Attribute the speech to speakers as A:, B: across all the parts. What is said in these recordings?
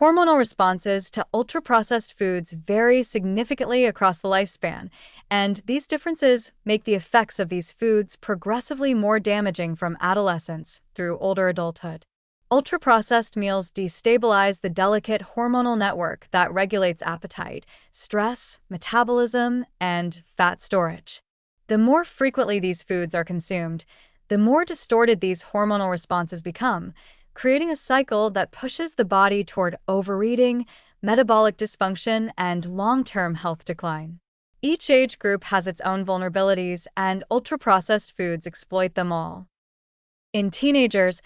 A: Hormonal responses to ultra-processed foods vary significantly across the lifespan, and these differences make the effects of these foods progressively more damaging from adolescence through older adulthood. Ultra-processed meals destabilize the delicate hormonal network that regulates appetite, stress, metabolism, and fat storage. The more frequently these foods are consumed, the more distorted these hormonal responses become, creating a cycle that pushes the body toward overeating, metabolic dysfunction, and long-term health decline. Each age group has its own vulnerabilities, and ultra-processed foods exploit them all. In teenagers,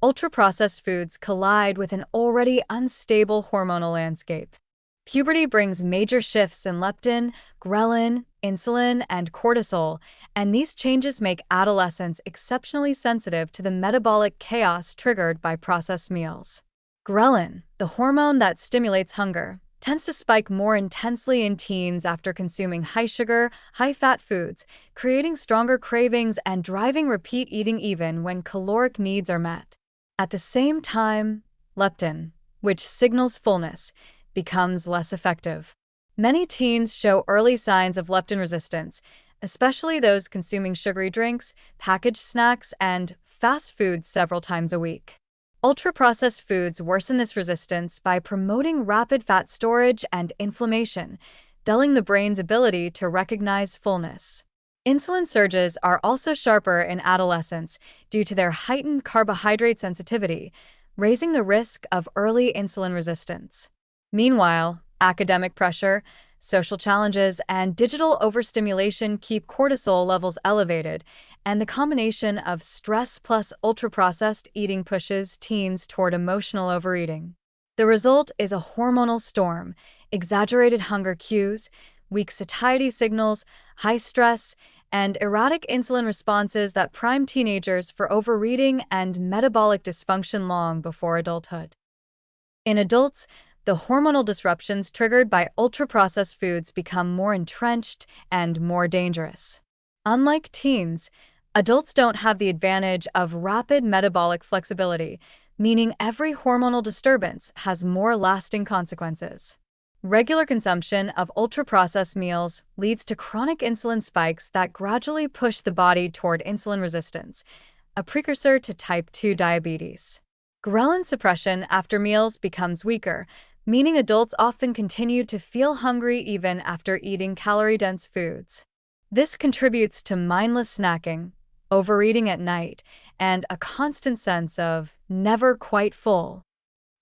A: ultra-processed foods collide with an already unstable hormonal landscape. Puberty brings major shifts in leptin, ghrelin, insulin, and cortisol, and these changes make adolescents exceptionally sensitive to the metabolic chaos triggered by processed meals. Ghrelin, the hormone that stimulates hunger, tends to spike more intensely in teens after consuming high-sugar, high-fat foods, creating stronger cravings and driving repeat eating even when caloric needs are met. At the same time, leptin, which signals fullness, becomes less effective. Many teens show early signs of leptin resistance, especially those consuming sugary drinks, packaged snacks, and fast foods several times a week. Ultra-processed foods worsen this resistance by promoting rapid fat storage and inflammation, dulling the brain's ability to recognize fullness. Insulin surges are also sharper in adolescence due to their heightened carbohydrate sensitivity, raising the risk of early insulin resistance. Meanwhile, academic pressure, social challenges, and digital overstimulation keep cortisol levels elevated, and the combination of stress plus ultra-processed eating pushes teens toward emotional overeating. The result is a hormonal storm: exaggerated hunger cues, weak satiety signals, high stress, and erratic insulin responses that prime teenagers for overeating and metabolic dysfunction long before adulthood. In adults, the hormonal disruptions triggered by ultra-processed foods become more entrenched and more dangerous. Unlike teens, adults don't have the advantage of rapid metabolic flexibility, meaning every hormonal disturbance has more lasting consequences. Regular consumption of ultra-processed meals leads to chronic insulin spikes that gradually push the body toward insulin resistance, a precursor to type 2 diabetes. Ghrelin suppression after meals becomes weaker, meaning adults often continue to feel hungry even after eating calorie-dense foods. This contributes to mindless snacking, overeating at night, and a constant sense of never quite full.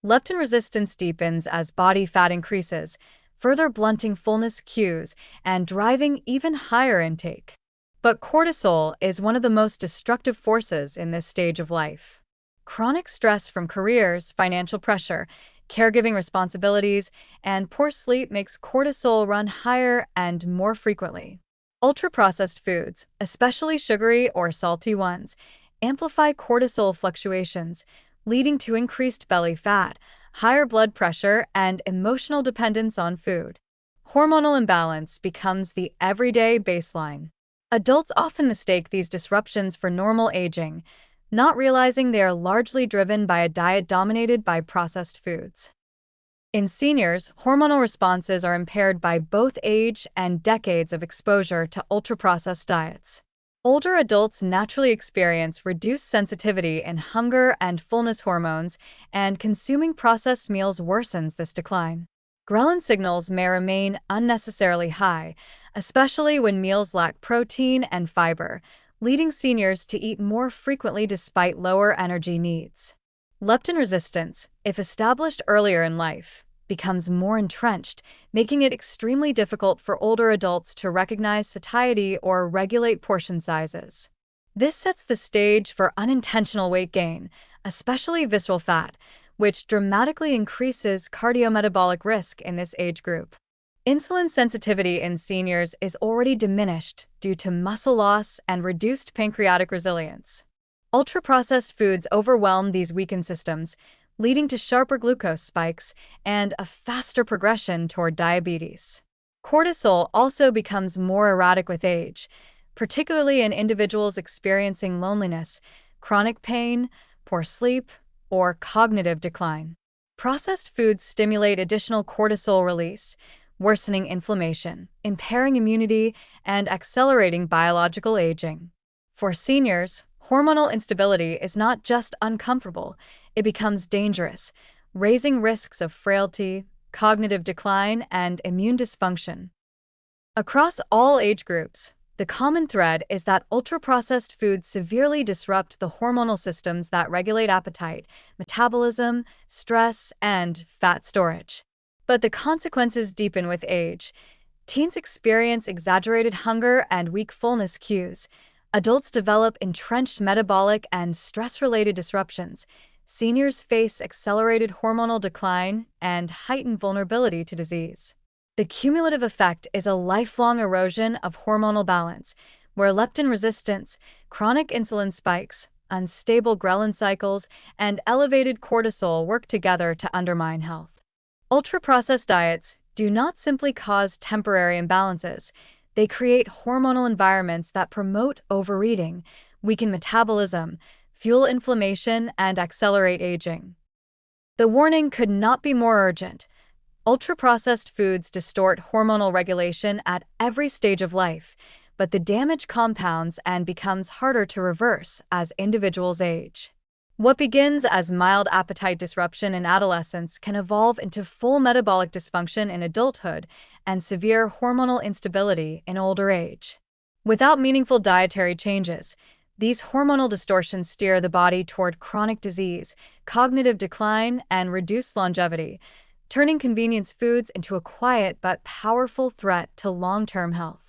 A: Leptin resistance deepens as body fat increases, further blunting fullness cues and driving even higher intake. But cortisol is one of the most destructive forces in this stage of life. Chronic stress from careers, financial pressure, caregiving responsibilities, and poor sleep makes cortisol run higher and more frequently. Ultra-processed foods, especially sugary or salty ones, amplify cortisol fluctuations, leading to increased belly fat, higher blood pressure, and emotional dependence on food. Hormonal imbalance becomes the everyday baseline. Adults often mistake these disruptions for normal aging, not realizing they are largely driven by a diet dominated by processed foods. In seniors, hormonal responses are impaired by both age and decades of exposure to ultra-processed diets. Older adults naturally experience reduced sensitivity in hunger and fullness hormones, and consuming processed meals worsens this decline. Ghrelin signals may remain unnecessarily high, especially when meals lack protein and fiber, leading seniors to eat more frequently despite lower energy needs. Leptin resistance, if established earlier in life, becomes more entrenched, making it extremely difficult for older adults to recognize satiety or regulate portion sizes. This sets the stage for unintentional weight gain, especially visceral fat, which dramatically increases cardiometabolic risk in this age group. Insulin sensitivity in seniors is already diminished due to muscle loss and reduced pancreatic resilience. Ultra-processed foods overwhelm these weakened systems, leading to sharper glucose spikes and a faster progression toward diabetes. Cortisol also becomes more erratic with age, particularly in individuals experiencing loneliness, chronic pain, poor sleep, or cognitive decline. Processed foods stimulate additional cortisol release, worsening inflammation, impairing immunity, and accelerating biological aging. For seniors, hormonal instability is not just uncomfortable, it becomes dangerous, raising risks of frailty, cognitive decline, and immune dysfunction. Across all age groups, the common thread is that ultra-processed foods severely disrupt the hormonal systems that regulate appetite, metabolism, stress, and fat storage. But the consequences deepen with age. Teens experience exaggerated hunger and weak fullness cues. Adults develop entrenched metabolic and stress-related disruptions. Seniors face accelerated hormonal decline and heightened vulnerability to disease. The cumulative effect is a lifelong erosion of hormonal balance, where leptin resistance, chronic insulin spikes, unstable ghrelin cycles, and elevated cortisol work together to undermine health. Ultra-processed diets do not simply cause temporary imbalances, they create hormonal environments that promote overeating, weaken metabolism, fuel inflammation, and accelerate aging. The warning could not be more urgent. Ultra-processed foods distort hormonal regulation at every stage of life, but the damage compounds and becomes harder to reverse as individuals age. What begins as mild appetite disruption in adolescence can evolve into full metabolic dysfunction in adulthood and severe hormonal instability in older age. Without meaningful dietary changes, these hormonal distortions steer the body toward chronic disease, cognitive decline, and reduced longevity, turning convenience foods into a quiet but powerful threat to long-term health.